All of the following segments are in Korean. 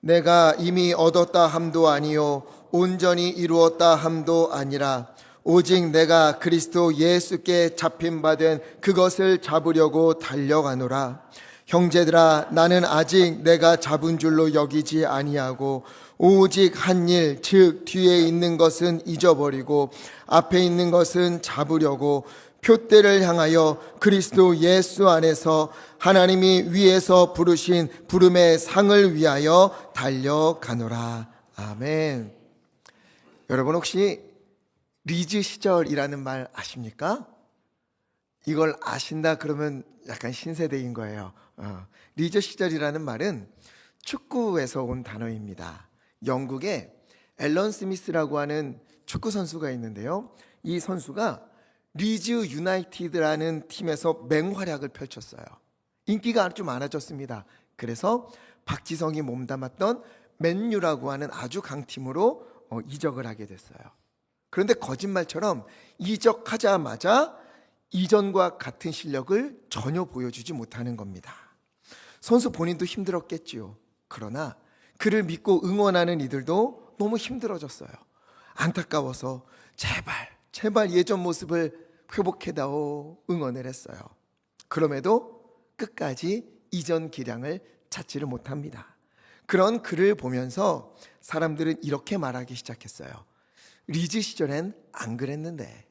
내가 이미 얻었다 함도 아니요 온전히 이루었다 함도 아니라 오직 내가 그리스도 예수께 잡힌 바 된 그것을 잡으려고 달려가노라. 형제들아, 나는 아직 내가 잡은 줄로 여기지 아니하고 오직 한 일, 즉 뒤에 있는 것은 잊어버리고 앞에 있는 것은 잡으려고 표대를 향하여 그리스도 예수 안에서 하나님이 위에서 부르신 부름의 상을 위하여 달려가노라. 아멘. 여러분, 혹시 리즈 시절이라는 말 아십니까? 이걸 아신다 그러면 약간 신세대인 거예요. 리즈 시절이라는 말은 축구에서 온 단어입니다. 영국에 앨런 스미스라고 하는 축구 선수가 있는데요, 이 선수가 리즈 유나이티드라는 팀에서 맹활약을 펼쳤어요. 인기가 좀 많아졌습니다. 그래서 박지성이 몸담았던 맨유라고 하는 아주 강팀으로 이적을 하게 됐어요. 그런데 거짓말처럼 이적하자마자 이전과 같은 실력을 전혀 보여주지 못하는 겁니다. 선수 본인도 힘들었겠지요. 그러나 그를 믿고 응원하는 이들도 너무 힘들어졌어요. 안타까워서 제발 예전 모습을 회복해다오 응원을 했어요. 그럼에도 끝까지 이전 기량을 찾지를 못합니다. 그런 그를 보면서 사람들은 이렇게 말하기 시작했어요. 리즈 시절엔 안 그랬는데,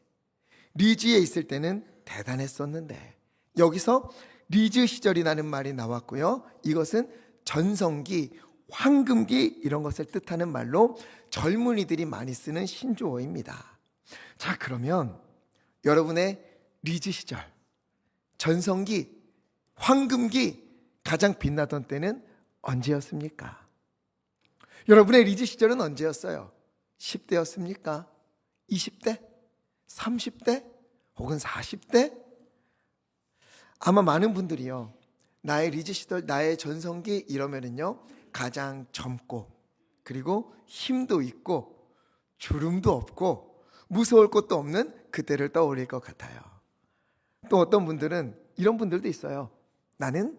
리즈에 있을 때는 대단했었는데. 여기서 리즈 시절이라는 말이 나왔고요, 이것은 전성기, 황금기 이런 것을 뜻하는 말로 젊은이들이 많이 쓰는 신조어입니다. 자, 그러면 여러분의 리즈 시절, 전성기, 황금기 가장 빛나던 때는 언제였습니까? 여러분의 리즈 시절은 언제였어요? 10대였습니까? 20대? 30대? 혹은 40대? 아마 많은 분들이요, 나의 리즈 시절, 나의 전성기 이러면은요, 가장 젊고 그리고 힘도 있고 주름도 없고 무서울 것도 없는 그때를 떠올릴 것 같아요. 또 어떤 분들은 이런 분들도 있어요. 나는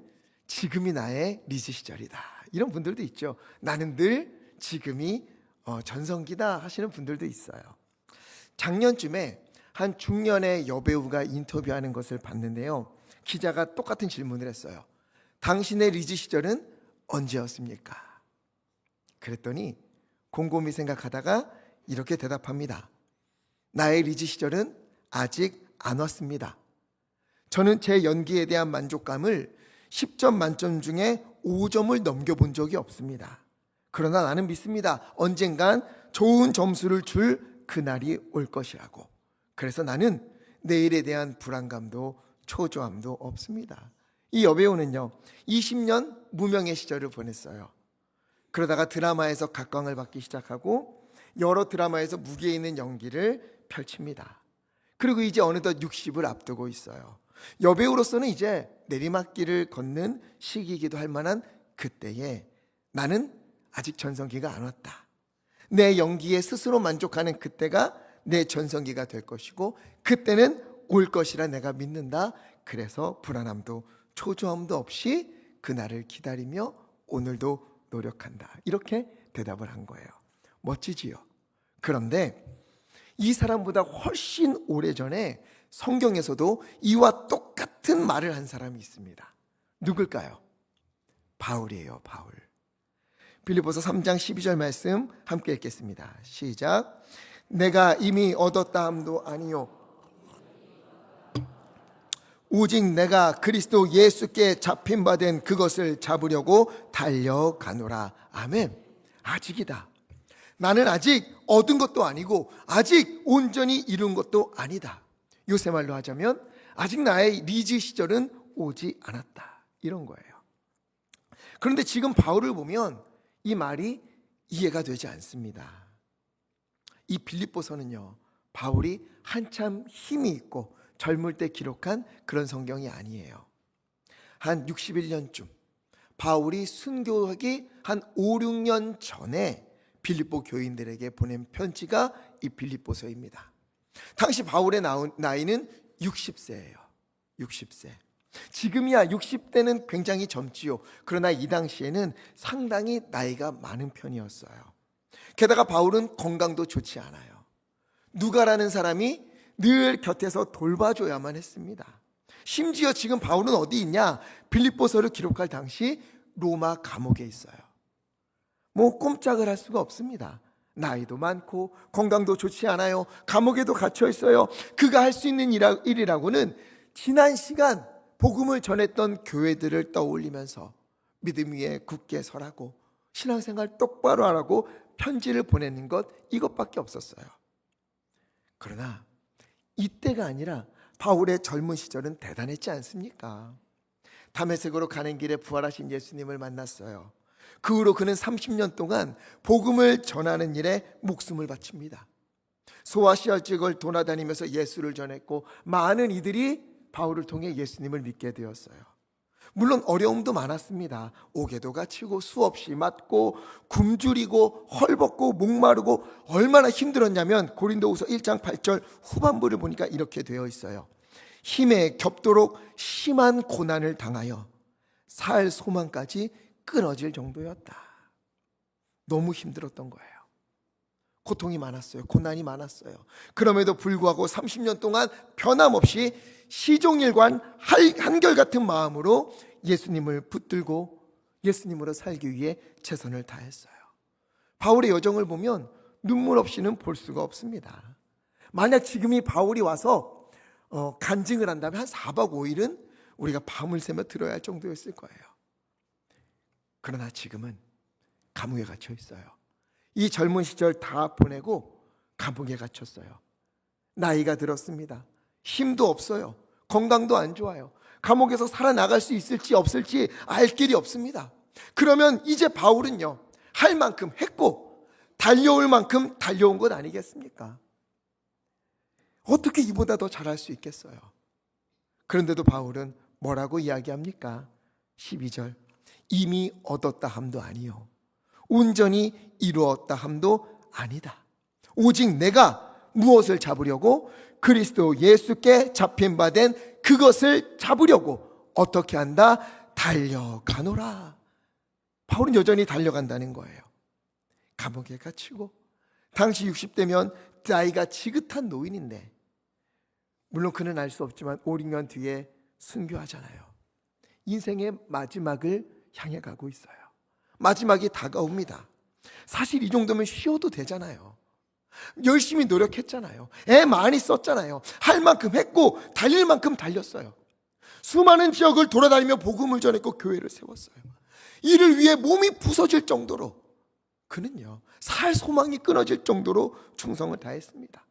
지금이 나의 리즈 시절이다, 이런 분들도 있죠. 나는 늘 지금이 전성기다 하시는 분들도 있어요. 작년쯤에 한 중년의 여배우가 인터뷰하는 것을 봤는데요, 기자가 똑같은 질문을 했어요. 당신의 리즈 시절은 언제였습니까? 그랬더니 곰곰이 생각하다가 이렇게 대답합니다. 나의 리즈 시절은 아직 안 왔습니다. 저는 제 연기에 대한 만족감을 10점 만점 중에 5점을 넘겨본 적이 없습니다. 그러나 나는 믿습니다. 언젠간 좋은 점수를 줄 그날이 올 것이라고. 그래서 나는 내일에 대한 불안감도 초조함도 없습니다. 이 여배우는요, 20년 무명의 시절을 보냈어요. 그러다가 드라마에서 각광을 받기 시작하고 여러 드라마에서 무게 있는 연기를 펼칩니다. 그리고 이제 어느덧 60을 앞두고 있어요. 여배우로서는 이제 내리막길을 걷는 시기이기도 할 만한 그때에 나는 아직 전성기가 안 왔다. 내 연기에 스스로 만족하는 그때가 내 전성기가 될 것이고 그때는 올 것이라 내가 믿는다. 그래서 불안함도 초조함도 없이 그날을 기다리며 오늘도 노력한다. 이렇게 대답을 한 거예요. 멋지지요? 그런데 이 사람보다 훨씬 오래전에 성경에서도 이와 똑같은 말을 한 사람이 있습니다. 누굴까요? 바울이에요. 바울. 빌립보서 3장 12절 말씀 함께 읽겠습니다. 시작. 내가 이미 얻었다 함도 아니요 오직 내가 그리스도 예수께 잡힌 바 된 그것을 잡으려고 달려가노라. 아멘. 아직이다. 나는 아직 얻은 것도 아니고 아직 온전히 이룬 것도 아니다. 요새 말로 하자면 아직 나의 리즈 시절은 오지 않았다, 이런 거예요. 그런데 지금 바울을 보면 이 말이 이해가 되지 않습니다. 이 빌립보서는요, 바울이 한참 힘이 있고 젊을 때 기록한 그런 성경이 아니에요. 한 61년쯤 바울이 순교하기 한 5, 6년 전에 빌립보 교인들에게 보낸 편지가 이 빌립보서입니다. 당시 바울의 나이는 60세예요. 60세. 지금이야 60대는 굉장히 젊지요. 그러나 이 당시에는 상당히 나이가 많은 편이었어요. 게다가 바울은 건강도 좋지 않아요. 누가라는 사람이 늘 곁에서 돌봐줘야만 했습니다. 심지어 지금 바울은 어디 있냐? 빌립보서를 기록할 당시 로마 감옥에 있어요. 뭐 꼼짝을 할 수가 없습니다. 나이도 많고 건강도 좋지 않아요. 감옥에도 갇혀 있어요. 그가 할 수 있는 일이라고는 지난 시간 복음을 전했던 교회들을 떠올리면서 믿음 위에 굳게 서라고, 신앙생활 똑바로 하라고 편지를 보내는 것, 이것밖에 없었어요. 그러나 이때가 아니라 바울의 젊은 시절은 대단했지 않습니까? 다메섹으로 가는 길에 부활하신 예수님을 만났어요. 그 후로 그는 30년 동안 복음을 전하는 일에 목숨을 바칩니다. 소아시아 지역을 돌아다니면서 예수를 전했고 많은 이들이 바울을 통해 예수님을 믿게 되었어요. 물론 어려움도 많았습니다. 옥에도 갇히고 수없이 맞고 굶주리고 헐벗고 목마르고 얼마나 힘들었냐면 고린도후서 1장 8절 후반부를 보니까 이렇게 되어 있어요. 힘에 겹도록 심한 고난을 당하여 살 소망까지 끊어질 정도였다. 너무 힘들었던 거예요. 고통이 많았어요. 고난이 많았어요. 그럼에도 불구하고 30년 동안 변함없이 시종일관 한결같은 마음으로 예수님을 붙들고 예수님으로 살기 위해 최선을 다했어요. 바울의 여정을 보면 눈물 없이는 볼 수가 없습니다. 만약 지금이 바울이 와서 간증을 한다면 한 4박 5일은 우리가 밤을 새며 들어야 할 정도였을 거예요. 그러나 지금은 감옥에 갇혀 있어요. 이 젊은 시절 다 보내고 감옥에 갇혔어요. 나이가 들었습니다. 힘도 없어요. 건강도 안 좋아요. 감옥에서 살아나갈 수 있을지 없을지 알 길이 없습니다. 그러면 이제 바울은요, 할 만큼 했고 달려올 만큼 달려온 것 아니겠습니까? 어떻게 이보다 더 잘할 수 있겠어요? 그런데도 바울은 뭐라고 이야기합니까? 12절 이미 얻었다 함도 아니요 온전히 이루었다 함도 아니다. 오직 내가 무엇을 잡으려고? 그리스도 예수께 잡힌 바 된 그것을 잡으려고 어떻게 한다? 달려가노라. 바울은 여전히 달려간다는 거예요. 감옥에 갇히고 당시 60대면 나이가 지긋한 노인인데, 물론 그는 알 수 없지만 5, 6년 뒤에 순교하잖아요. 인생의 마지막을 향해 가고 있어요. 마지막이 다가옵니다. 사실 이 정도면 쉬어도 되잖아요. 열심히 노력했잖아요. 애 많이 썼잖아요. 할 만큼 했고 달릴 만큼 달렸어요. 수많은 지역을 돌아다니며 복음을 전했고 교회를 세웠어요. 이를 위해 몸이 부서질 정도로 그는요, 살 소망이 끊어질 정도로 충성을 다했습니다.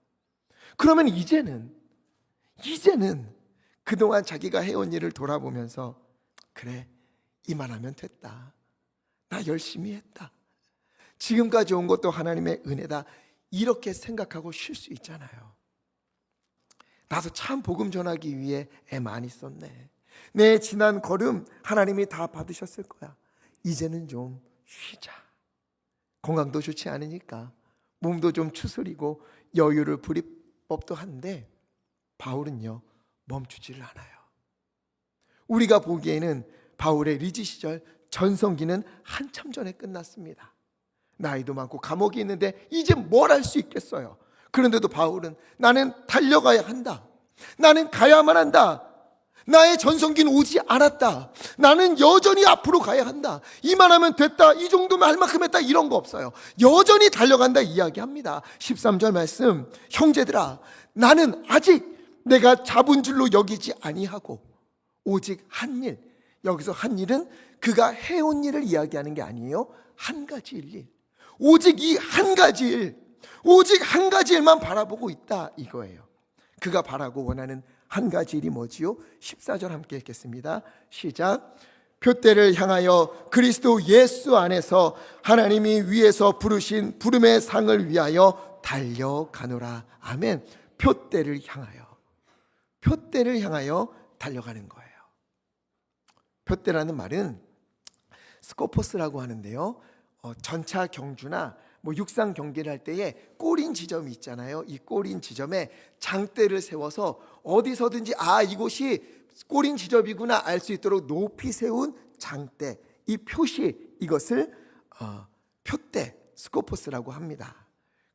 그러면 이제는 그동안 자기가 해온 일을 돌아보면서 그래, 이만하면 됐다. 나 열심히 했다. 지금까지 온 것도 하나님의 은혜다. 이렇게 생각하고 쉴 수 있잖아요. 나도 참 복음 전하기 위해 애 많이 썼네. 내 지난 걸음 하나님이 다 받으셨을 거야. 이제는 좀 쉬자. 건강도 좋지 않으니까 몸도 좀 추스리고 여유를 부릴 법도 한데 바울은요, 멈추지를 않아요. 우리가 보기에는 바울의 리즈 시절 전성기는 한참 전에 끝났습니다. 나이도 많고 감옥에 있는데 이제 뭘 할 수 있겠어요. 그런데도 바울은 나는 달려가야 한다. 나는 가야만 한다. 나의 전성기는 오지 않았다. 나는 여전히 앞으로 가야 한다. 이만하면 됐다. 이 정도면 할 만큼 했다. 이런 거 없어요. 여전히 달려간다 이야기합니다. 13절 말씀, 형제들아, 나는 아직 내가 잡은 줄로 여기지 아니하고 오직 한 일, 여기서 한 일은 그가 해온 일을 이야기하는 게 아니에요. 한 가지일 일. 오직 이 한 가지 일, 오직 한 가지 일만 바라보고 있다 이거예요. 그가 바라고 원하는 한 가지 일이 뭐지요? 14절 함께 읽겠습니다. 시작. 표대를 향하여 그리스도 예수 안에서 하나님이 위에서 부르신 부름의 상을 위하여 달려가노라. 아멘. 표대를 향하여 달려가는 거예요. 표대라는 말은 스코포스라고 하는데요, 전차 경주나 육상 경기를 할 때에 꼬린 지점이 있잖아요. 이 꼬린 지점에 장대를 세워서 어디서든지 이곳이 꼬린 지점이구나 알 수 있도록 높이 세운 장대, 이 표시, 이것을 표대, 스코포스라고 합니다.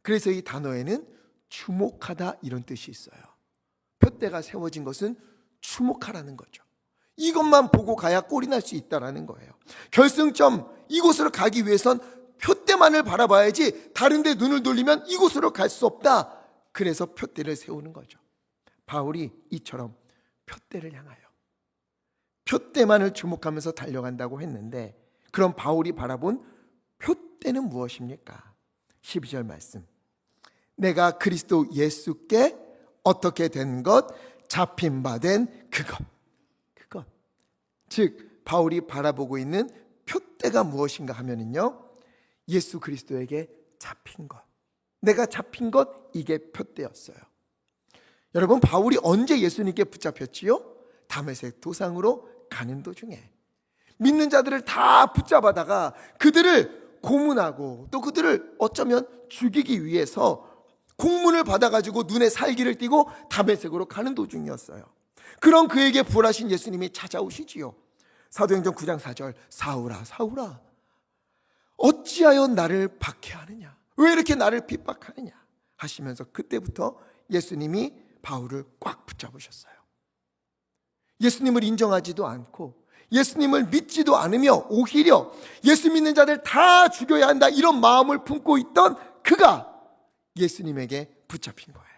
그래서 이 단어에는 주목하다 이런 뜻이 있어요. 표대가 세워진 것은 주목하라는 거죠. 이것만 보고 가야 꼴이 날 수 있다는 거예요. 결승점, 이곳으로 가기 위해선 표대만을 바라봐야지 다른 데 눈을 돌리면 이곳으로 갈 수 없다. 그래서 표대를 세우는 거죠. 바울이 이처럼 표대를 향하여 표대만을 주목하면서 달려간다고 했는데, 그럼 바울이 바라본 표대는 무엇입니까? 12절 말씀, 내가 그리스도 예수께 어떻게 된 것, 잡힌 바 된 그것. 즉 바울이 바라보고 있는 표대가 무엇인가 하면은요, 예수 그리스도에게 잡힌 것, 내가 잡힌 것, 이게 표대였어요. 여러분, 바울이 언제 예수님께 붙잡혔지요? 다메섹 도상으로 가는 도중에 믿는 자들을 다 붙잡아다가 그들을 고문하고 또 그들을 어쩌면 죽이기 위해서 공문을 받아가지고 눈에 살기를 띠고 다메섹으로 가는 도중이었어요. 그런 그에게 부활하신 예수님이 찾아오시지요. 사도행전 9장 4절, 사울아 사울아 어찌하여 나를 박해하느냐, 왜 이렇게 나를 핍박하느냐 하시면서 그때부터 예수님이 바울을 꽉 붙잡으셨어요. 예수님을 인정하지도 않고 예수님을 믿지도 않으며 오히려 예수 믿는 자들 다 죽여야 한다 이런 마음을 품고 있던 그가 예수님에게 붙잡힌 거예요.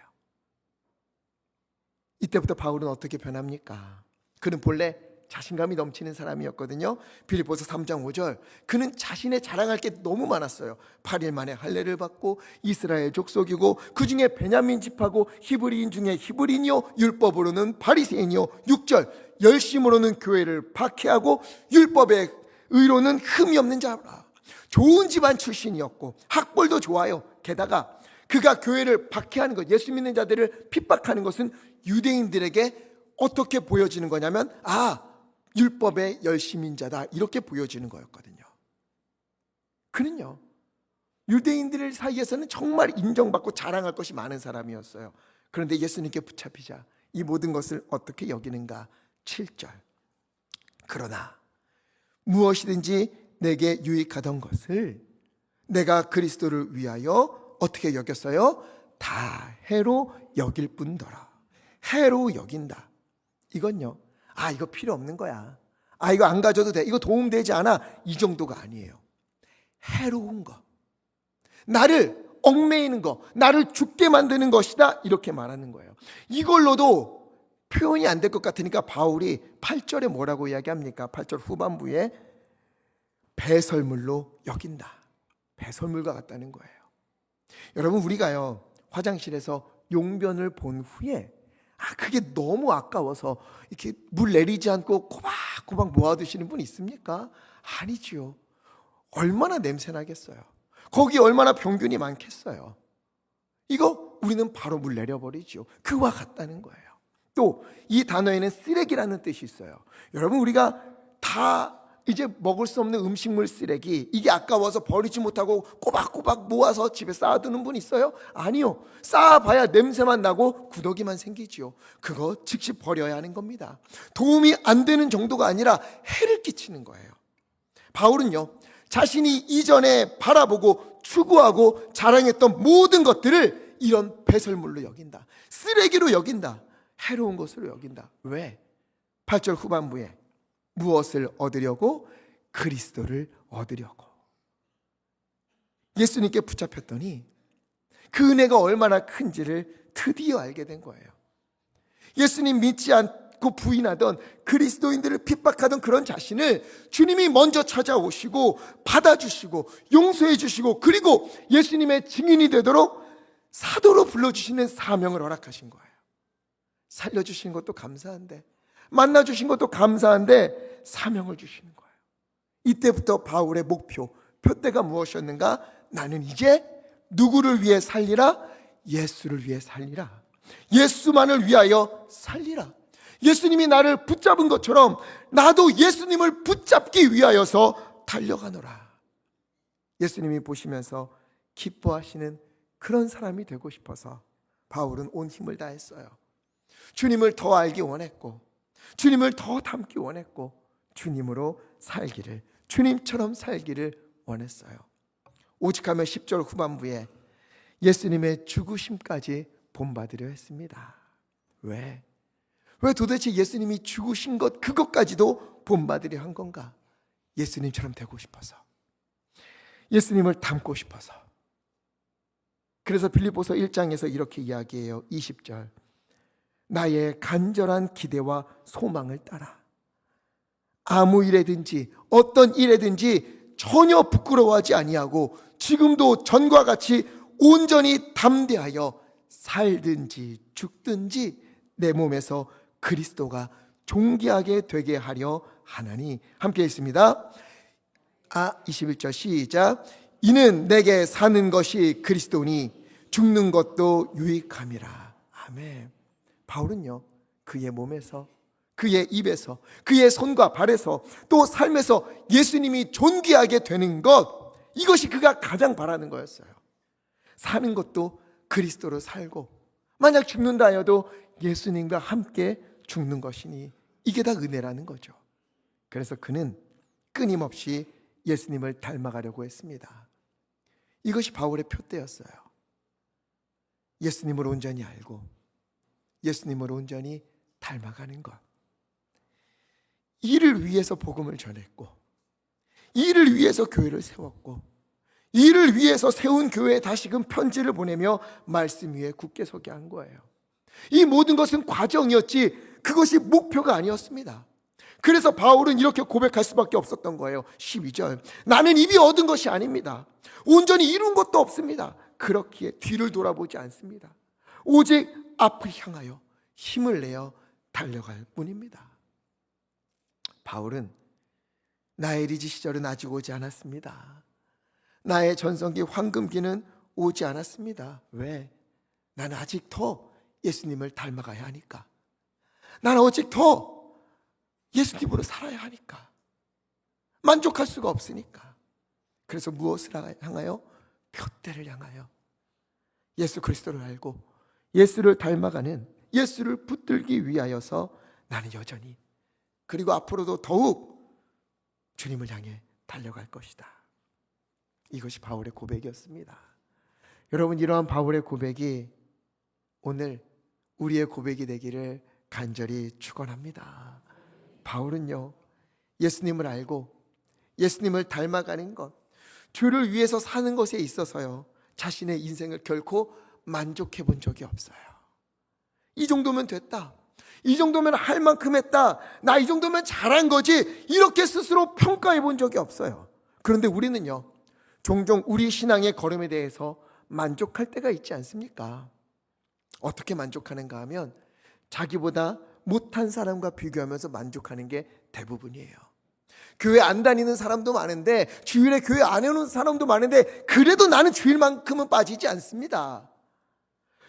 이때부터 바울은 어떻게 변합니까? 그는 본래 자신감이 넘치는 사람이었거든요. 빌립보서 3장 5절, 그는 자신의 자랑할 게 너무 많았어요. 8일 만에 할례를 받고 이스라엘 족속이고 그 중에 베냐민 집하고 히브리인 중에 히브리인이요 율법으로는 바리새인이요. 6절, 열심으로는 교회를 박해하고 율법의 의로는 흠이 없는 자라. 좋은 집안 출신이었고 학벌도 좋아요. 게다가 그가 교회를 박해하는 것, 예수 믿는 자들을 핍박하는 것은 유대인들에게 어떻게 보여지는 거냐면, 율법의 열심인 자다 이렇게 보여지는 거였거든요. 그는요, 유대인들 사이에서는 정말 인정받고 자랑할 것이 많은 사람이었어요. 그런데 예수님께 붙잡히자 이 모든 것을 어떻게 여기는가? 7절, 그러나 무엇이든지 내게 유익하던 것을 내가 그리스도를 위하여 어떻게 여겼어요? 다 해로 여길 뿐더라. 해로 여긴다. 이건요, 이거 필요 없는 거야, 이거 안 가져도 돼, 이거 도움되지 않아, 이 정도가 아니에요. 해로운 거, 나를 얽매이는 거, 나를 죽게 만드는 것이다 이렇게 말하는 거예요. 이걸로도 표현이 안 될 것 같으니까 바울이 8절에 뭐라고 이야기합니까? 8절 후반부에 배설물로 여긴다, 배설물과 같다는 거예요. 여러분, 우리가요 화장실에서 용변을 본 후에 그게 너무 아까워서 이렇게 물 내리지 않고 꼬박꼬박 모아두시는 분 있습니까? 아니지요. 얼마나 냄새나겠어요. 거기 얼마나 병균이 많겠어요. 이거 우리는 바로 물 내려버리죠. 그와 같다는 거예요. 또 이 단어에는 쓰레기라는 뜻이 있어요. 여러분, 우리가 다 이제 먹을 수 없는 음식물 쓰레기, 이게 아까워서 버리지 못하고 꼬박꼬박 모아서 집에 쌓아두는 분 있어요? 아니요. 쌓아봐야 냄새만 나고 구더기만 생기지요. 그거 즉시 버려야 하는 겁니다. 도움이 안 되는 정도가 아니라 해를 끼치는 거예요. 바울은요, 자신이 이전에 바라보고 추구하고 자랑했던 모든 것들을 이런 배설물로 여긴다, 쓰레기로 여긴다, 해로운 것으로 여긴다. 왜? 8절 후반부에 무엇을 얻으려고? 그리스도를 얻으려고. 예수님께 붙잡혔더니 그 은혜가 얼마나 큰지를 드디어 알게 된 거예요. 예수님 믿지 않고 부인하던 그리스도인들을 핍박하던 그런 자신을 주님이 먼저 찾아오시고 받아주시고 용서해 주시고, 그리고 예수님의 증인이 되도록 사도로 불러주시는 사명을 허락하신 거예요. 살려주신 것도 감사한데, 만나주신 것도 감사한데 사명을 주시는 거예요. 이때부터 바울의 목표, 표대가 무엇이었는가? 나는 이제 누구를 위해 살리라? 예수를 위해 살리라. 예수만을 위하여 살리라. 예수님이 나를 붙잡은 것처럼 나도 예수님을 붙잡기 위하여서 달려가노라. 예수님이 보시면서 기뻐하시는 그런 사람이 되고 싶어서 바울은 온 힘을 다했어요. 주님을 더 알기 원했고, 주님을 더 닮기 원했고 주님으로 살기를, 주님처럼 살기를 원했어요. 오직하며 10절 후반부에 예수님의 죽으심까지 본받으려 했습니다. 왜 도대체 예수님이 죽으신 것 그것까지도 본받으려 한 건가? 예수님처럼 되고 싶어서, 예수님을 닮고 싶어서. 그래서 빌립보서 1장에서 이렇게 이야기해요. 20절, 나의 간절한 기대와 소망을 따라 아무 일에든지 어떤 일에든지 전혀 부끄러워하지 아니하고 지금도 전과 같이 온전히 담대하여 살든지 죽든지 내 몸에서 그리스도가 존귀하게 되게 하려 하나니. 함께 읽습니다. 21절 시작. 이는 내게 사는 것이 그리스도니 죽는 것도 유익함이라. 아멘. 바울은요, 그의 몸에서, 그의 입에서, 그의 손과 발에서, 또 삶에서 예수님이 존귀하게 되는 것, 이것이 그가 가장 바라는 거였어요. 사는 것도 그리스도로 살고, 만약 죽는다 하여도 예수님과 함께 죽는 것이니, 이게 다 은혜라는 거죠. 그래서 그는 끊임없이 예수님을 닮아가려고 했습니다. 이것이 바울의 표대였어요. 예수님을 온전히 알고 예수님을 온전히 닮아가는 것. 이를 위해서 복음을 전했고, 이를 위해서 교회를 세웠고, 이를 위해서 세운 교회에 다시금 편지를 보내며 말씀 위에 굳게 서게 한 거예요. 이 모든 것은 과정이었지 그것이 목표가 아니었습니다. 그래서 바울은 이렇게 고백할 수밖에 없었던 거예요. 12절, 나는 이미 얻은 것이 아닙니다. 온전히 이룬 것도 없습니다. 그렇기에 뒤를 돌아보지 않습니다. 오직 앞을 향하여 힘을 내어 달려갈 뿐입니다. 바울은 나의 리즈 시절은 아직 오지 않았습니다. 나의 전성기 황금기는 오지 않았습니다. 왜? 나는 아직 더 예수님을 닮아가야 하니까. 나는 아직 더 예수님으로 살아야 하니까. 만족할 수가 없으니까. 그래서 무엇을 향하여? 표대를 향하여 예수 그리스도를 알고 예수를 닮아가는, 예수를 붙들기 위하여서 나는 여전히, 그리고 앞으로도 더욱 주님을 향해 달려갈 것이다. 이것이 바울의 고백이었습니다. 여러분, 이러한 바울의 고백이 오늘 우리의 고백이 되기를 간절히 축원합니다. 바울은요, 예수님을 알고 예수님을 닮아가는 것, 주를 위해서 사는 것에 있어서요, 자신의 인생을 결코 만족해 본 적이 없어요. 이 정도면 됐다, 이 정도면 할 만큼 했다, 나 이 정도면 잘한 거지, 이렇게 스스로 평가해 본 적이 없어요. 그런데 우리는요, 종종 우리 신앙의 걸음에 대해서 만족할 때가 있지 않습니까? 어떻게 만족하는가 하면 자기보다 못한 사람과 비교하면서 만족하는 게 대부분이에요. 교회 안 다니는 사람도 많은데, 주일에 교회 안 오는 사람도 많은데, 그래도 나는 주일만큼은 빠지지 않습니다.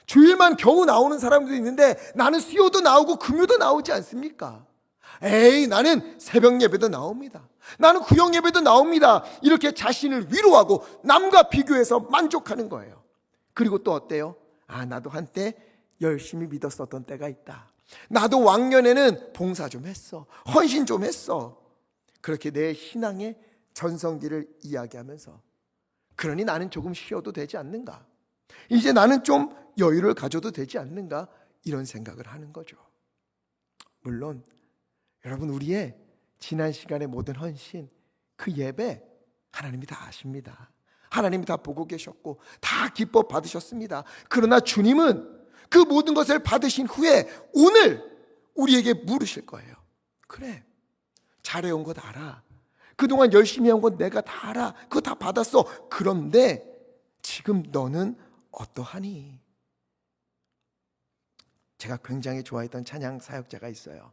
주일만 겨우 나오는 사람도 있는데 나는 수요도 나오고 금요도 나오지 않습니까? 에이, 나는 새벽 예배도 나옵니다. 나는 구역 예배도 나옵니다. 이렇게 자신을 위로하고 남과 비교해서 만족하는 거예요. 그리고 또 어때요? 나도 한때 열심히 믿었었던 때가 있다. 나도 왕년에는 봉사 좀 했어, 헌신 좀 했어. 그렇게 내 신앙의 전성기를 이야기하면서, 그러니 나는 조금 쉬어도 되지 않는가? 이제 나는 좀 여유를 가져도 되지 않는가? 이런 생각을 하는 거죠. 물론 여러분, 우리의 지난 시간의 모든 헌신, 그 예배 하나님이 다 아십니다. 하나님이 다 보고 계셨고 다 기뻐 받으셨습니다. 그러나 주님은 그 모든 것을 받으신 후에 오늘 우리에게 물으실 거예요. 그래, 잘해온 것 알아. 그동안 열심히 한 건 내가 다 알아. 그거 다 받았어. 그런데 지금 너는 어떠하니? 제가 굉장히 좋아했던 찬양 사역자가 있어요.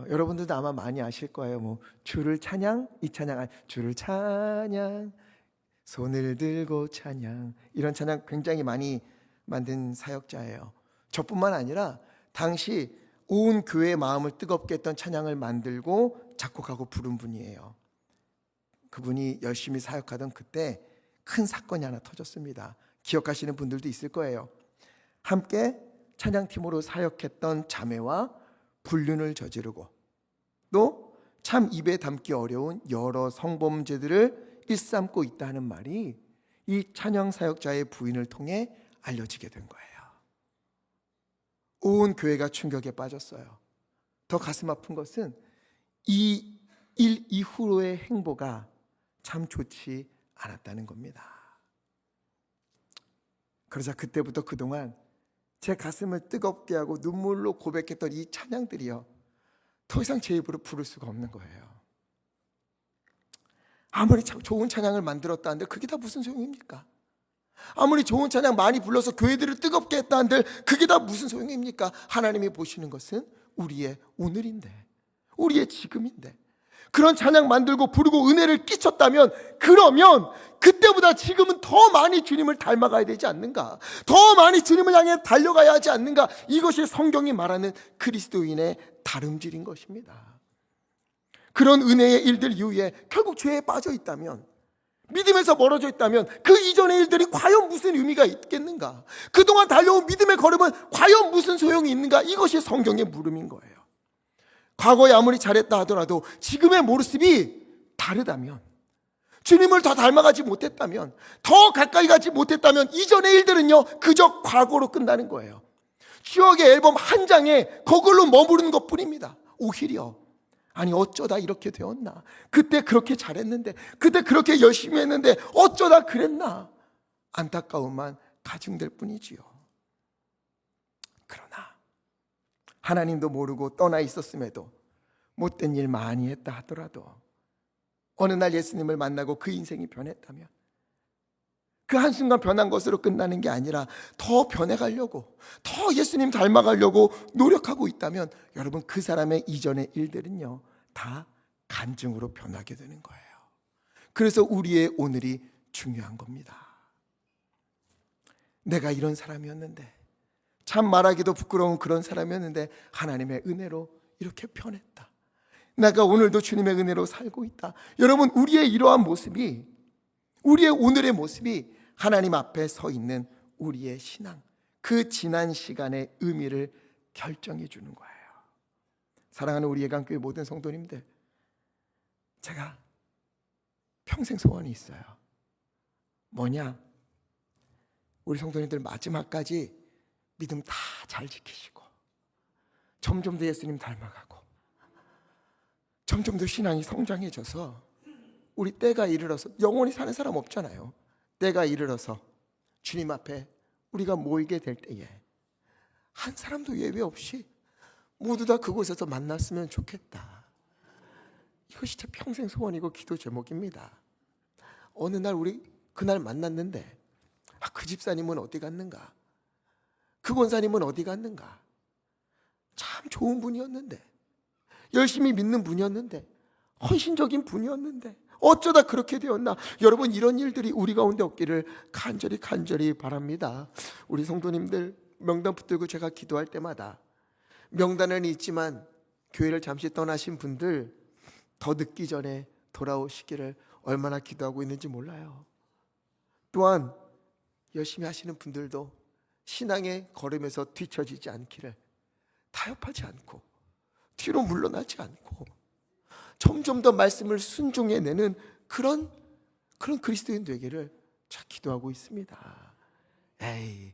여러분들도 아마 많이 아실 거예요. 주를 찬양, 이 찬양, 주를 찬양, 손을 들고 찬양, 이런 찬양 굉장히 많이 만든 사역자예요. 저뿐만 아니라 당시 온 교회의 마음을 뜨겁게 했던 찬양을 만들고 작곡하고 부른 분이에요. 그분이 열심히 사역하던 그때 큰 사건이 하나 터졌습니다. 기억하시는 분들도 있을 거예요. 함께 찬양팀으로 사역했던 자매와 불륜을 저지르고 또 참 입에 담기 어려운 여러 성범죄들을 일삼고 있다는 말이 이 찬양 사역자의 부인을 통해 알려지게 된 거예요. 온 교회가 충격에 빠졌어요. 더 가슴 아픈 것은 이 일 이후로의 행보가 참 좋지 않았다는 겁니다. 그러자 그때부터 그동안 제 가슴을 뜨겁게 하고 눈물로 고백했던 이 찬양들이요, 더 이상 제 입으로 부를 수가 없는 거예요. 아무리 좋은 찬양을 만들었다 한들 그게 다 무슨 소용입니까? 아무리 좋은 찬양 많이 불러서 교회들을 뜨겁게 했다 한들 그게 다 무슨 소용입니까? 하나님이 보시는 것은 우리의 오늘인데, 우리의 지금인데, 그런 찬양 만들고 부르고 은혜를 끼쳤다면, 그러면 그때보다 지금은 더 많이 주님을 닮아가야 되지 않는가? 더 많이 주님을 향해 달려가야 하지 않는가? 이것이 성경이 말하는 그리스도인의 다름질인 것입니다. 그런 은혜의 일들 이후에 결국 죄에 빠져 있다면, 믿음에서 멀어져 있다면 그 이전의 일들이 과연 무슨 의미가 있겠는가? 그동안 달려온 믿음의 걸음은 과연 무슨 소용이 있는가? 이것이 성경의 물음인 거예요. 과거에 아무리 잘했다 하더라도 지금의 모습이 다르다면, 주님을 더 닮아가지 못했다면, 더 가까이 가지 못했다면 이전의 일들은요 그저 과거로 끝나는 거예요. 추억의 앨범 한 장에 그걸로 머무르는 것뿐입니다. 오히려 아니 어쩌다 이렇게 되었나, 그때 그렇게 잘했는데, 그때 그렇게 열심히 했는데 어쩌다 그랬나, 안타까움만 가중될 뿐이지요. 그러나 하나님도 모르고 떠나 있었음에도, 못된 일 많이 했다 하더라도 어느 날 예수님을 만나고 그 인생이 변했다면, 그 한순간 변한 것으로 끝나는 게 아니라 더 변해가려고, 더 예수님 닮아가려고 노력하고 있다면, 여러분 그 사람의 이전의 일들은요 다 간증으로 변하게 되는 거예요. 그래서 우리의 오늘이 중요한 겁니다. 내가 이런 사람이었는데, 참 말하기도 부끄러운 그런 사람이었는데 하나님의 은혜로 이렇게 변했다. 내가 오늘도 주님의 은혜로 살고 있다. 여러분, 우리의 이러한 모습이, 우리의 오늘의 모습이 하나님 앞에 서 있는 우리의 신앙, 그 지난 시간의 의미를 결정해 주는 거예요. 사랑하는 우리 예강교회 모든 성도님들, 제가 평생 소원이 있어요. 뭐냐? 우리 성도님들 마지막까지 믿음 다 잘 지키시고, 점점 더 예수님 닮아가고, 점점 더 신앙이 성장해져서 우리 때가 이르러서, 영원히 사는 사람 없잖아요. 때가 이르러서 주님 앞에 우리가 모이게 될 때에 한 사람도 예외 없이 모두 다 그곳에서 만났으면 좋겠다. 이것이 제 평생 소원이고 기도 제목입니다. 어느 날 우리 그날 만났는데, 그 집사님은 어디 갔는가? 그 권사님은 어디 갔는가? 참 좋은 분이었는데, 열심히 믿는 분이었는데, 헌신적인 분이었는데 어쩌다 그렇게 되었나? 여러분, 이런 일들이 우리 가운데 없기를 간절히 바랍니다. 우리 성도님들 명단 붙들고 제가 기도할 때마다, 명단은 있지만 교회를 잠시 떠나신 분들 더 늦기 전에 돌아오시기를 얼마나 기도하고 있는지 몰라요. 또한 열심히 하시는 분들도 신앙의 걸음에서 뒤처지지 않기를, 타협하지 않고 뒤로 물러나지 않고 점점 더 말씀을 순종해내는 그런 그리스도인 되기를 자 기도하고 있습니다. 에이,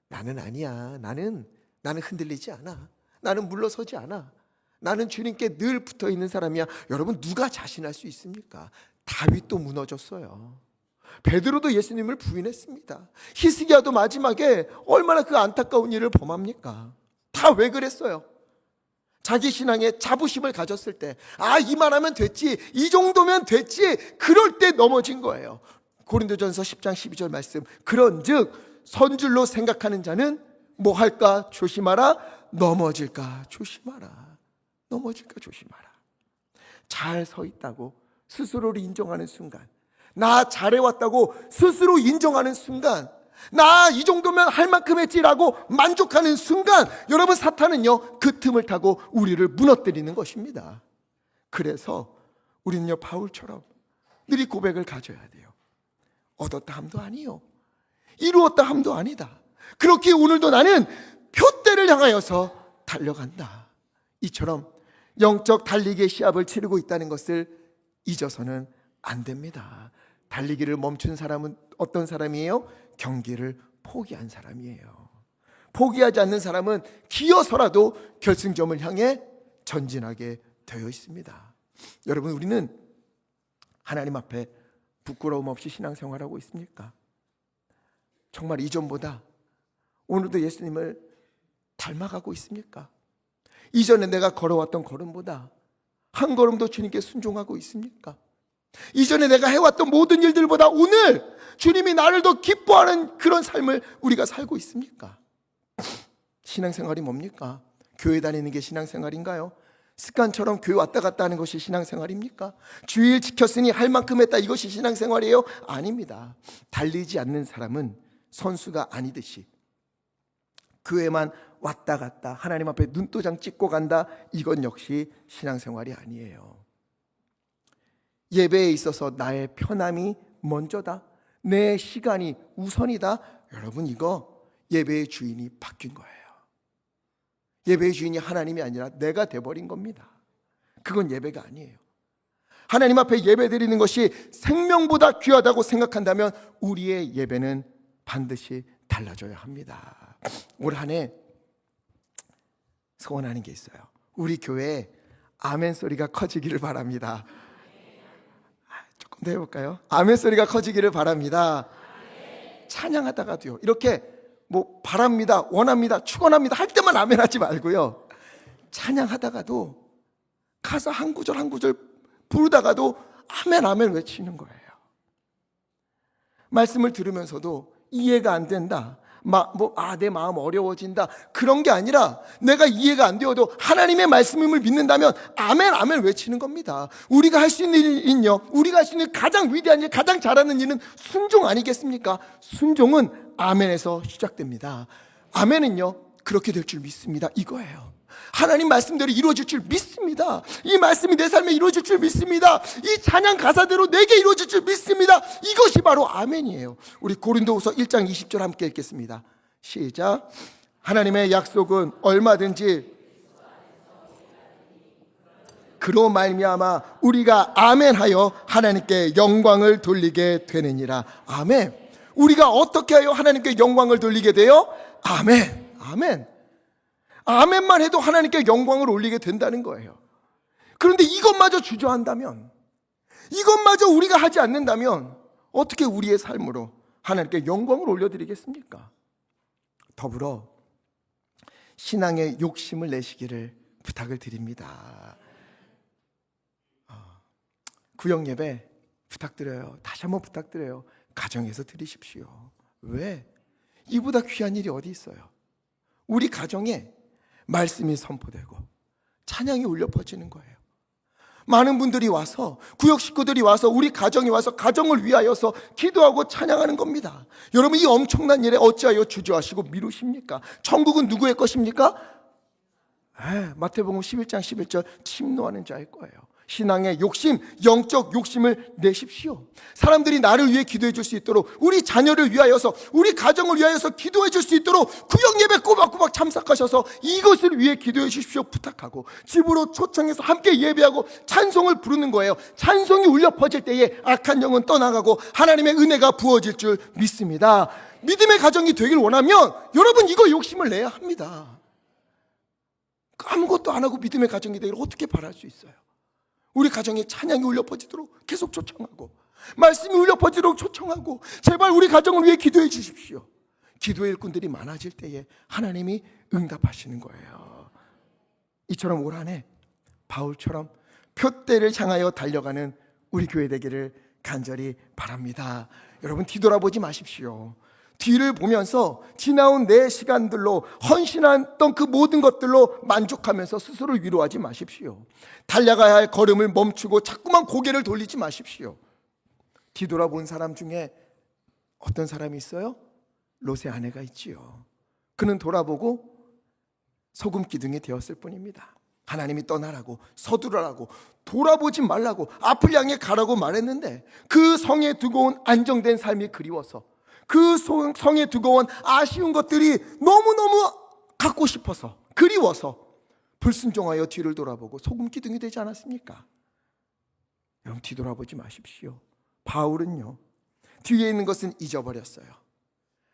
나는 아니야. 나는 흔들리지 않아. 나는 물러서지 않아. 나는 주님께 늘 붙어있는 사람이야. 여러분, 누가 자신할 수 있습니까? 다윗도 무너졌어요. 베드로도 예수님을 부인했습니다. 히스기야도 마지막에 얼마나 그 안타까운 일을 범합니까? 다 왜 그랬어요? 자기 신앙에 자부심을 가졌을 때, 이만하면 됐지, 이 정도면 됐지, 그럴 때 넘어진 거예요. 고린도전서 10장 12절 말씀, 그런즉 선줄로 생각하는 자는 뭐 할까 조심하라, 넘어질까 조심하라. 넘어질까 조심하라. 잘 서 있다고 스스로를 인정하는 순간, 나 잘해왔다고 스스로 인정하는 순간, 나 이 정도면 할 만큼 했지라고 만족하는 순간, 여러분, 사탄은요 그 틈을 타고 우리를 무너뜨리는 것입니다. 그래서 우리는요 바울처럼 늘 이 고백을 가져야 돼요. 얻었다 함도 아니요, 이루었다 함도 아니다. 그렇게 오늘도 나는 표대를 향하여서 달려간다. 이처럼 영적 달리기의 시합을 치르고 있다는 것을 잊어서는 안 됩니다. 달리기를 멈춘 사람은 어떤 사람이에요? 경기를 포기한 사람이에요. 포기하지 않는 사람은 기어서라도 결승점을 향해 전진하게 되어 있습니다. 여러분, 우리는 하나님 앞에 부끄러움 없이 신앙생활하고 있습니까? 정말 이전보다 오늘도 예수님을 닮아가고 있습니까? 이전에 내가 걸어왔던 걸음보다 한 걸음도 주님께 순종하고 있습니까? 이전에 내가 해왔던 모든 일들보다 오늘 주님이 나를 더 기뻐하는 그런 삶을 우리가 살고 있습니까? 신앙생활이 뭡니까? 교회 다니는 게 신앙생활인가요? 습관처럼 교회 왔다 갔다 하는 것이 신앙생활입니까? 주일 지켰으니 할 만큼 했다, 이것이 신앙생활이에요? 아닙니다. 달리지 않는 사람은 선수가 아니듯이 교회만 왔다 갔다 하나님 앞에 눈도장 찍고 간다, 이건 역시 신앙생활이 아니에요. 예배에 있어서 나의 편함이 먼저다, 내 시간이 우선이다, 여러분, 이거 예배의 주인이 바뀐 거예요. 예배의 주인이 하나님이 아니라 내가 돼버린 겁니다. 그건 예배가 아니에요. 하나님 앞에 예배 드리는 것이 생명보다 귀하다고 생각한다면 우리의 예배는 반드시 달라져야 합니다. 올 한 해 소원하는 게 있어요. 우리 교회에 아멘 소리가 커지기를 바랍니다. 조금 더 해볼까요? 아멘 소리가 커지기를 바랍니다. 찬양하다가도요, 이렇게 바랍니다, 원합니다, 축원합니다 할 때만 아멘 하지 말고요, 찬양하다가도 가사 한 구절 한 구절 부르다가도 아멘 아멘 외치는 거예요. 말씀을 들으면서도 이해가 안 된다, 내 마음 어려워진다, 그런 게 아니라 내가 이해가 안 되어도 하나님의 말씀임을 믿는다면 아멘 아멘 외치는 겁니다. 우리가 할 수 있는 일은요, 우리가 할 수 있는 가장 위대한 일, 가장 잘하는 일은 순종 아니겠습니까? 순종은 아멘에서 시작됩니다. 아멘은요, 그렇게 될 줄 믿습니다, 이거예요. 하나님 말씀대로 이루어질 줄 믿습니다. 이 말씀이 내 삶에 이루어질 줄 믿습니다. 이 찬양 가사대로 내게 이루어질 줄 믿습니다. 이것이 바로 아멘이에요. 우리 고린도후서 1장 20절 함께 읽겠습니다. 시작. 하나님의 약속은 얼마든지 그로 말미암아 우리가 아멘하여 하나님께 영광을 돌리게 되느니라. 아멘. 우리가 어떻게 하여 하나님께 영광을 돌리게 돼요? 아멘. 아멘. 아멘만 해도 하나님께 영광을 올리게 된다는 거예요. 그런데 이것마저 주저한다면, 이것마저 우리가 하지 않는다면 어떻게 우리의 삶으로 하나님께 영광을 올려드리겠습니까? 더불어 신앙의 욕심을 내시기를 부탁을 드립니다. 구역 예배 부탁드려요. 다시 한번 부탁드려요. 가정에서 드리십시오. 왜? 이보다 귀한 일이 어디 있어요? 우리 가정에 말씀이 선포되고 찬양이 울려 퍼지는 거예요. 많은 분들이 와서, 구역 식구들이 와서, 우리 가정이 와서 가정을 위하여서 기도하고 찬양하는 겁니다. 여러분, 이 엄청난 일에 어찌하여 주저하시고 미루십니까? 천국은 누구의 것입니까? 마태복음 11장 11절, 침노하는 자의 거예요. 신앙의 욕심, 영적 욕심을 내십시오. 사람들이 나를 위해 기도해 줄 수 있도록, 우리 자녀를 위하여서, 우리 가정을 위하여서 기도해 줄 수 있도록 구역 예배 꼬박꼬박 참석하셔서 이것을 위해 기도해 주십시오 부탁하고, 집으로 초청해서 함께 예배하고 찬송을 부르는 거예요. 찬송이 울려 퍼질 때에 악한 영은 떠나가고 하나님의 은혜가 부어질 줄 믿습니다. 믿음의 가정이 되길 원하면 여러분, 이거 욕심을 내야 합니다. 아무것도 안 하고 믿음의 가정이 되기를 어떻게 바랄 수 있어요? 우리 가정에 찬양이 울려 퍼지도록 계속 초청하고, 말씀이 울려 퍼지도록 초청하고, 제발 우리 가정을 위해 기도해 주십시오. 기도의 일꾼들이 많아질 때에 하나님이 응답하시는 거예요. 이처럼 올 한 해 바울처럼 표대를 향하여 달려가는 우리 교회 되기를 간절히 바랍니다. 여러분, 뒤돌아보지 마십시오. 뒤를 보면서 지나온 내 시간들로, 헌신했던 그 모든 것들로 만족하면서 스스로를 위로하지 마십시오. 달려가야 할 걸음을 멈추고 자꾸만 고개를 돌리지 마십시오. 뒤돌아본 사람 중에 어떤 사람이 있어요? 롯의 아내가 있지요. 그는 돌아보고 소금 기둥이 되었을 뿐입니다. 하나님이 떠나라고, 서두르라고, 돌아보지 말라고, 앞을 향해 가라고 말했는데 그 성에 두고 온 안정된 삶이 그리워서, 그 성에 두고 온 아쉬운 것들이 너무너무 갖고 싶어서, 그리워서 불순종하여 뒤를 돌아보고 소금 기둥이 되지 않았습니까? 여러분, 뒤돌아보지 마십시오. 바울은요, 뒤에 있는 것은 잊어버렸어요.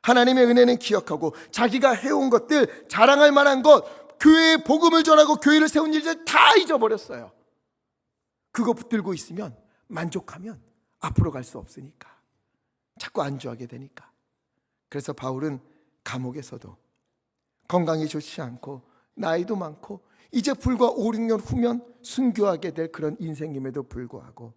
하나님의 은혜는 기억하고 자기가 해온 것들, 자랑할 만한 것, 교회에 복음을 전하고 교회를 세운 일들 다 잊어버렸어요. 그거 붙들고 있으면, 만족하면 앞으로 갈 수 없으니까, 자꾸 안주하게 되니까. 그래서 바울은 감옥에서도 건강이 좋지 않고 나이도 많고 이제 불과 5, 6년 후면 순교하게 될 그런 인생임에도 불구하고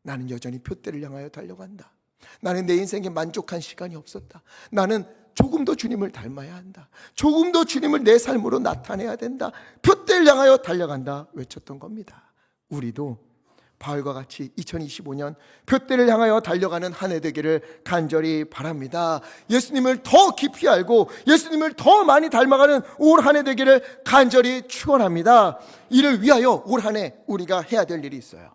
나는 여전히 표대를 향하여 달려간다. 나는 내 인생에 만족한 시간이 없었다. 나는 조금 더 주님을 닮아야 한다. 조금 더 주님을 내 삶으로 나타내야 된다. 표대를 향하여 달려간다 외쳤던 겁니다. 우리도 바울과 같이 2025년 표대를 향하여 달려가는 한 해 되기를 간절히 바랍니다. 예수님을 더 깊이 알고 예수님을 더 많이 닮아가는 올 한 해 되기를 간절히 축원합니다. 이를 위하여 올 한 해 우리가 해야 될 일이 있어요.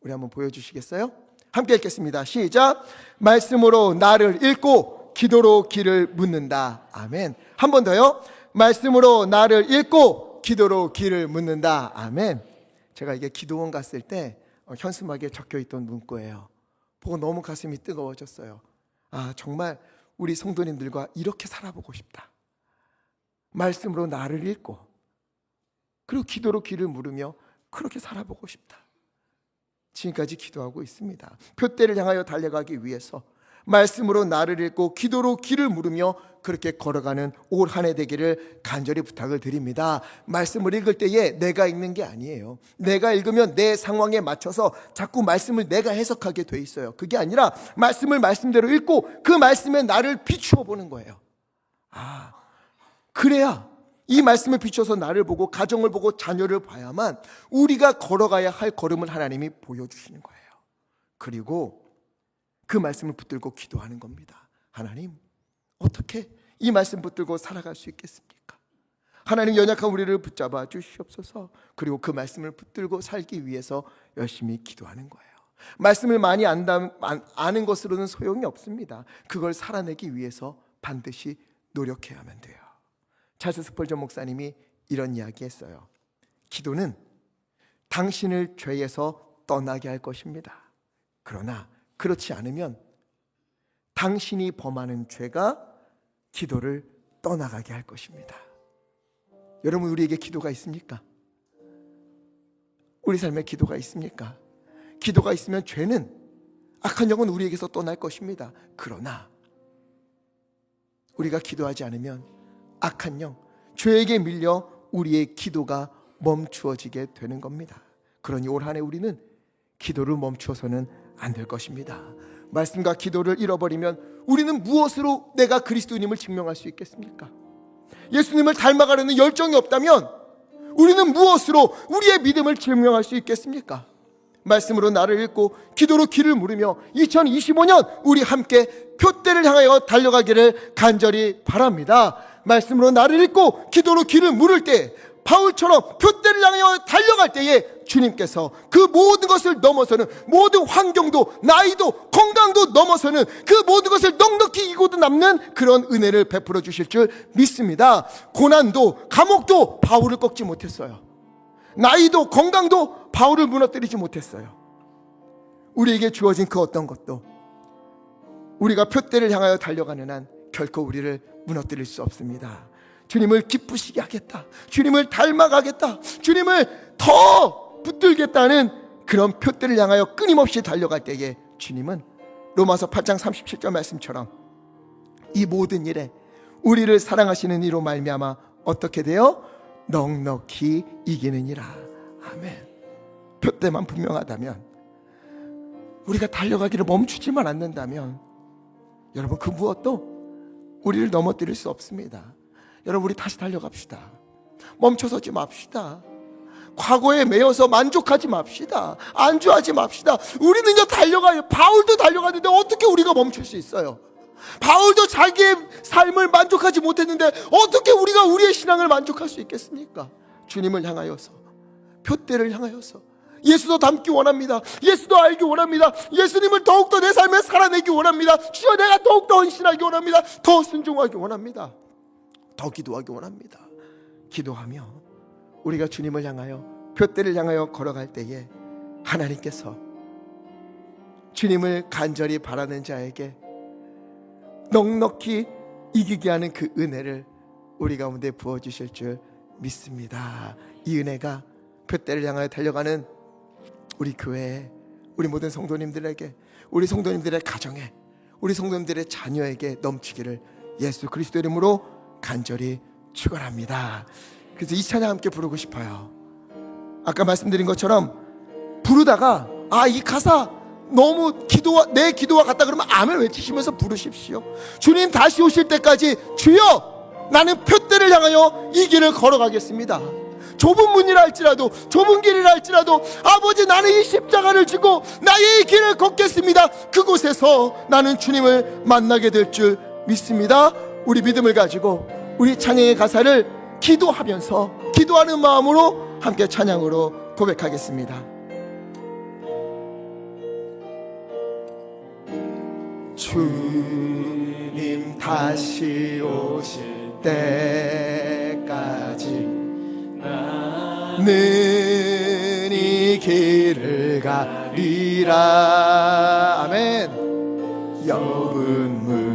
우리 한번 보여주시겠어요? 함께 읽겠습니다. 시작. 말씀으로 나를 읽고 기도로 길을 묻는다. 아멘. 한 번 더요. 말씀으로 나를 읽고 기도로 길을 묻는다. 아멘. 제가 이게 기도원 갔을 때 현수막에 적혀있던 문구예요. 보고 너무 가슴이 뜨거워졌어요. 아, 정말 우리 성도님들과 이렇게 살아보고 싶다. 말씀으로 나를 읽고 그리고 기도로 길을 물으며 그렇게 살아보고 싶다. 지금까지 기도하고 있습니다. 표대를 향하여 달려가기 위해서 말씀으로 나를 읽고 기도로 길을 물으며 그렇게 걸어가는 올 한 해 되기를 간절히 부탁을 드립니다. 말씀을 읽을 때에 내가 읽는 게 아니에요. 내가 읽으면 내 상황에 맞춰서 자꾸 말씀을 내가 해석하게 돼 있어요. 그게 아니라 말씀을 말씀대로 읽고 그 말씀에 나를 비추어 보는 거예요. 아, 그래야 이 말씀을 비춰서 나를 보고 가정을 보고 자녀를 봐야만 우리가 걸어가야 할 걸음을 하나님이 보여주시는 거예요. 그리고 그 말씀을 붙들고 기도하는 겁니다. 하나님, 어떻게 이 말씀 붙들고 살아갈 수 있겠습니까? 하나님, 연약한 우리를 붙잡아 주시옵소서. 그리고 그 말씀을 붙들고 살기 위해서 열심히 기도하는 거예요. 말씀을 많이 아는 것으로는 소용이 없습니다. 그걸 살아내기 위해서 반드시 노력해야만 돼요. 찰스 스펄전 목사님이 이런 이야기 했어요. 기도는 당신을 죄에서 떠나게 할 것입니다. 그러나 그렇지 않으면 당신이 범하는 죄가 기도를 떠나가게 할 것입니다. 여러분, 우리에게 기도가 있습니까? 우리 삶에 기도가 있습니까? 기도가 있으면 죄는, 악한 영은 우리에게서 떠날 것입니다. 그러나 우리가 기도하지 않으면 악한 영, 죄에게 밀려 우리의 기도가 멈추어지게 되는 겁니다. 그러니 올 한 해 우리는 기도를 멈추어서는 안 될 것입니다. 말씀과 기도를 잃어버리면 우리는 무엇으로 내가 그리스도인임을 증명할 수 있겠습니까? 예수님을 닮아가려는 열정이 없다면 우리는 무엇으로 우리의 믿음을 증명할 수 있겠습니까? 말씀으로 나를 읽고 기도로 길을 물으며 2025년 우리 함께 표대를 향하여 달려가기를 간절히 바랍니다. 말씀으로 나를 읽고 기도로 길을 물을 때, 바울처럼 표대를 향하여 달려갈 때에 주님께서 그 모든 것을 넘어서는, 모든 환경도 나이도 건강도 넘어서는 그 모든 것을 넉넉히 이고도 남는 그런 은혜를 베풀어 주실 줄 믿습니다. 고난도 감옥도 바울을 꺾지 못했어요. 나이도 건강도 바울을 무너뜨리지 못했어요. 우리에게 주어진 그 어떤 것도 우리가 표대를 향하여 달려가는 한 결코 우리를 무너뜨릴 수 없습니다. 주님을 기쁘시게 하겠다, 주님을 닮아가겠다, 주님을 더 붙들겠다는 그런 표대를 향하여 끊임없이 달려갈 때에 주님은 로마서 8장 37절 말씀처럼 이 모든 일에 우리를 사랑하시는 이로 말미암아 어떻게 돼요? 넉넉히 이기느니라. 아멘. 표대만 분명하다면, 우리가 달려가기를 멈추지만 않는다면 여러분, 그 무엇도 우리를 넘어뜨릴 수 없습니다. 여러분, 우리 다시 달려갑시다. 멈춰서지 맙시다. 과거에 매여서 만족하지 맙시다. 안주하지 맙시다. 우리는 이제 달려가요. 바울도 달려갔는데 어떻게 우리가 멈출 수 있어요? 바울도 자기의 삶을 만족하지 못했는데 어떻게 우리가 우리의 신앙을 만족할 수 있겠습니까? 주님을 향하여서, 표대를 향하여서 예수도 닮기 원합니다. 예수도 알기 원합니다. 예수님을 더욱더 내 삶에 살아내기 원합니다. 주여, 내가 더욱더 헌신하기 원합니다. 더 순종하기 원합니다. 더 기도하기 원합니다. 기도하며 우리가 주님을 향하여, 둯대를 향하여 걸어갈 때에 하나님께서 주님을 간절히 바라는 자에게 넉넉히 이기게 하는 그 은혜를 우리 가운데 부어주실 줄 믿습니다. 이 은혜가 둯대를 향하여 달려가는 우리 교회에, 우리 모든 성도님들에게, 우리 성도님들의 가정에, 우리 성도님들의 자녀에게 넘치기를 예수 그리스도 이름으로 간절히 축원합니다. 그래서 이 찬양 함께 부르고 싶어요. 아까 말씀드린 것처럼 부르다가 이 가사 너무 내 기도와 같다 그러면 아멘 외치시면서 부르십시오. 주님 다시 오실 때까지 주여 나는 둯대를 향하여 이 길을 걸어가겠습니다. 좁은 문이라 할지라도, 좁은 길이라 할지라도, 아버지 나는 이 십자가를 지고 나의 이 길을 걷겠습니다. 그곳에서 나는 주님을 만나게 될 줄 믿습니다. 우리 믿음을 가지고 우리 찬양의 가사를 기도하면서, 기도하는 마음으로 함께 찬양으로 고백하겠습니다. 주님 다시 오실 때까지 나는 이 길을 가리라. 아멘. 좁은 문,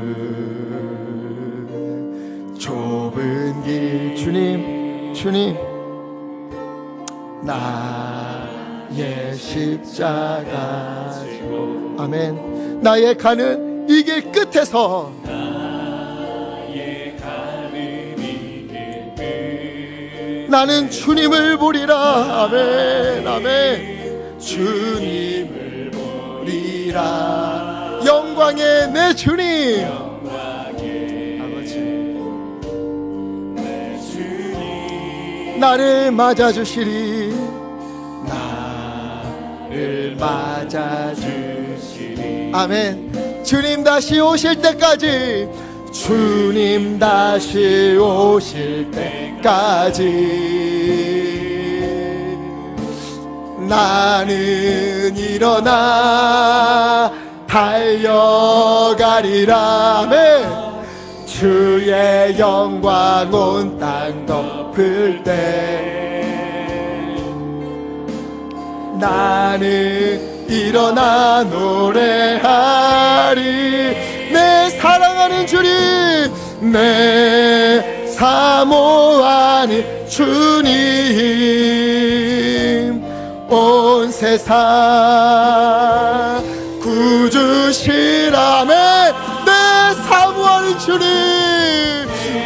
좁은 길, 주님 나의 십자가 지고, 아멘. 나의 가는 이 길 끝에서, 나는 주님을 보리라. 아멘, 아멘. 주님을 보리라. 영광의 내 주님, 아버지 내 주님 나를 맞아주시리. 나를 맞아주시리. 아멘. 주님 다시 오실 때까지, 주님 다시 오실 때까지 나는 일어나 달려가리라. 아멘. 주의 영광 온 땅 덮을 때 나는 일어나 노래하리. 내 사랑하는 주님, 내 사모하는 주님, 온 세상 구주시라매. 내 사모하는 주님,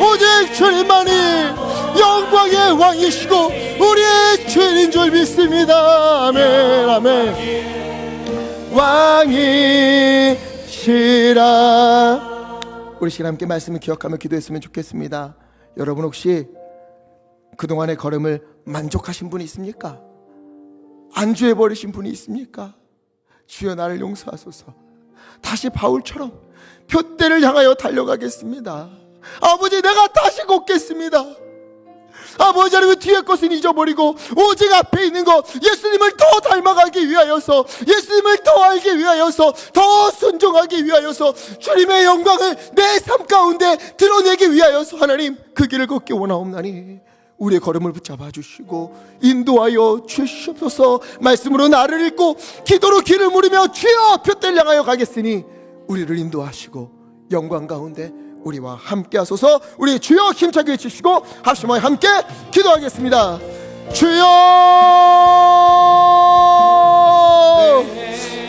오직 주님만이 영광의 왕이시고 우리의 주인인 줄 믿습니다. 아멘, 아멘. 왕이시라. 우리 시간 함께 말씀을 기억하며 기도했으면 좋겠습니다. 여러분 혹시 그동안의 걸음을 만족하신 분이 있습니까? 안주해버리신 분이 있습니까? 주여 나를 용서하소서. 다시 바울처럼 둯대를 향하여 달려가겠습니다. 아버지 내가 다시 걷겠습니다. 아버지 하나님, 뒤의 것은 잊어버리고 오직 앞에 있는 것, 예수님을 더 닮아가기 위하여서, 예수님을 더 알기 위하여서, 더 순종하기 위하여서, 주님의 영광을 내 삶 가운데 드러내기 위하여서 하나님 그 길을 걷기 원하옵나니 우리의 걸음을 붙잡아 주시고 인도하여 주시옵소서. 말씀으로 나를 읽고 기도로 길을 물으며 주여 둯대를 향하여 가겠으니 우리를 인도하시고 영광 가운데 우리와 함께 하소서. 우리 주여 힘차게 외치시고 합심하여 함께 기도하겠습니다. 주여,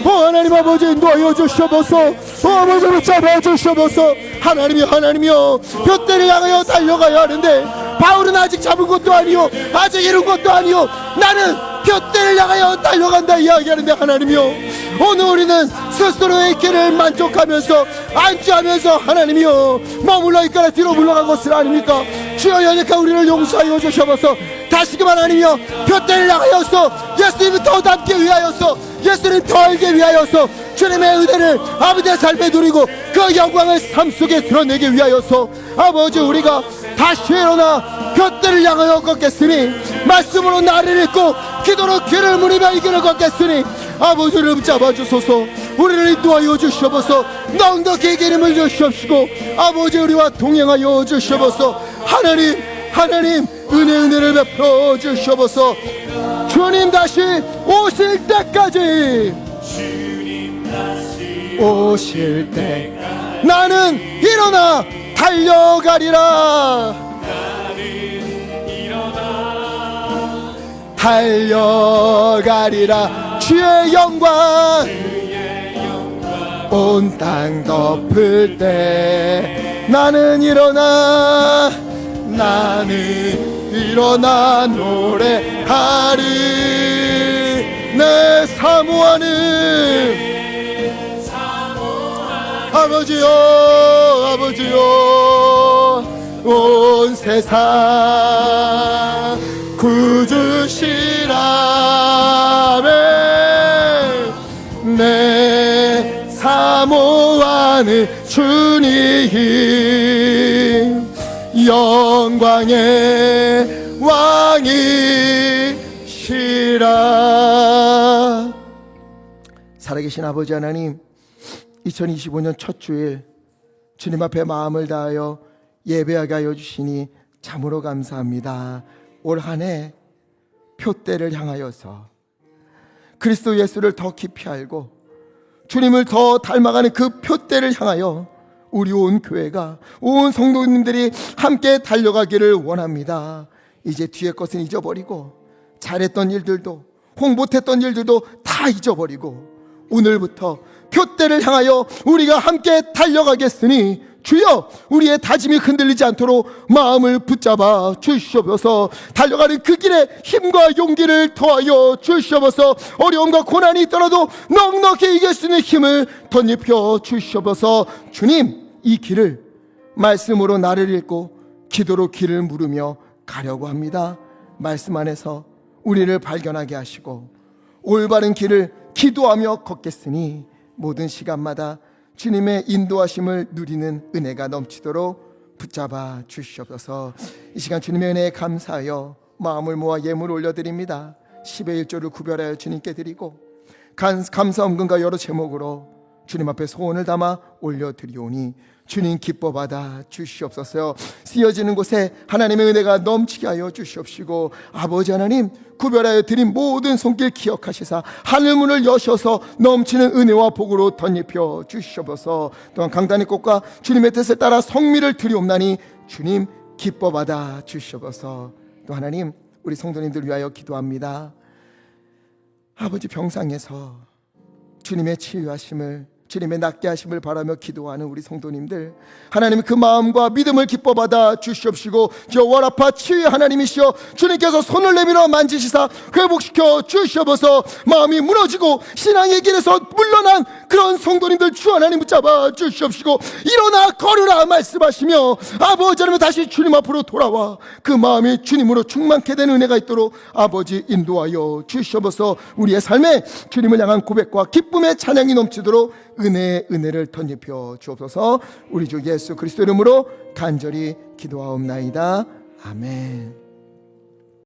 하나님 아버지 인도하여 주시옵소서. 아버지 붙잡아 주시옵소서. 하나님이여 둯대를 향하여 달려가야 하는데 바울은 아직 잡은 것도 아니요 아직 이룬 것도 아니요 나는 둯대를 향하여 달려간다 이야기하는데, 하나님이여 오늘 우리는 스스로의 길을 만족하면서 안주하면서 하나님이여 머물러 있거나 뒤로 물러간 것은 아닙니까? 주여 연약한 우리를 용서하여 주셔서 다시금 하나님이여 둯대를 향하여서 예수님을 더 닮기 위하여서, 예수님 더 알기 위하여서 주님의 은혜를 아버지의 삶에 누리고 그 영광을 삶 속에 드러내기 위하여서 아버지 우리가 다시 일어나 둯대를 향하여 걷겠으니, 말씀으로 나를 읽고 기도로 길을 물으며 이 길을 걷겠으니 아버지를 붙잡아 주소서. 우리를 인도하여 주시옵소서. 넉넉히 기름을 주시옵시고 아버지 우리와 동행하여 주시옵소서. 하나님 은혜를 베풀어 주시옵소서. 주님 다시 오실 때까지, 오실 때 나는 일어나 달려가리라. 달려가리라. 주의 영광 온 땅 덮을 때 나는 일어나 노래하리. 내 사모하는 아버지여, 온 세상 구주시라매. 내 사모하는 주님, 영광의 왕이시라. 살아계신 아버지 하나님, 2025년 첫 주일 주님 앞에 마음을 다하여 예배하게 하여 주시니 참으로 감사합니다. 올 한 해 표대를 향하여서 그리스도 예수를 더 깊이 알고 주님을 더 닮아가는 그 표대를 향하여 우리 온 교회가, 온 성도님들이 함께 달려가기를 원합니다. 이제 뒤의 것은 잊어버리고 잘했던 일들도, 혹 못했던 일들도 다 잊어버리고 오늘부터 표대를 향하여 우리가 함께 달려가겠으니 주여, 우리의 다짐이 흔들리지 않도록 마음을 붙잡아 주시옵소서. 달려가는 그 길에 힘과 용기를 더하여 주시옵소서. 어려움과 고난이 있더라도 넉넉히 이길 수 있는 힘을 덧입혀 주시옵소서. 주님, 이 길을 말씀으로 나를 읽고 기도로 길을 물으며 가려고 합니다. 말씀 안에서 우리를 발견하게 하시고 올바른 길을 기도하며 걷겠으니 모든 시간마다 주님의 인도하심을 누리는 은혜가 넘치도록 붙잡아 주시옵소서. 이 시간 주님의 은혜에 감사하여 마음을 모아 예물 올려드립니다. 10의 1조를 구별하여 주님께 드리고 감사음금과 여러 제목으로 주님 앞에 소원을 담아 올려드리오니 주님 기뻐 받아 주시옵소서. 쓰여지는 곳에 하나님의 은혜가 넘치게 하여 주시옵시고 아버지 하나님, 구별하여 드린 모든 손길 기억하시사 하늘문을 여셔서 넘치는 은혜와 복으로 덧입혀 주시옵소서. 또한 강단의 꽃과 주님의 뜻을 따라 성미를 드리옵나니 주님 기뻐 받아 주시옵소서. 또 하나님, 우리 성도님들 위하여 기도합니다. 아버지, 병상에서 주님의 치유하심을, 주님의 낫게 하심을 바라며 기도하는 우리 성도님들, 하나님 그 마음과 믿음을 기뻐 받아 주시옵시고 여호와라파 치유의 하나님이시여 주님께서 손을 내밀어 만지시사 회복시켜 주시옵소서. 마음이 무너지고 신앙의 길에서 물러난 그런 성도님들 주 하나님 붙잡아 주시옵시고 일어나 걸으라 말씀하시며 아버지 하나님 다시 주님 앞으로 돌아와 그 마음이 주님으로 충만케 되는 은혜가 있도록 아버지 인도하여 주시옵소서. 우리의 삶에 주님을 향한 고백과 기쁨의 찬양이 넘치도록 은혜를 덧입혀 주옵소서. 우리 주 예수 그리스도 이름으로 간절히 기도하옵나이다. 아멘.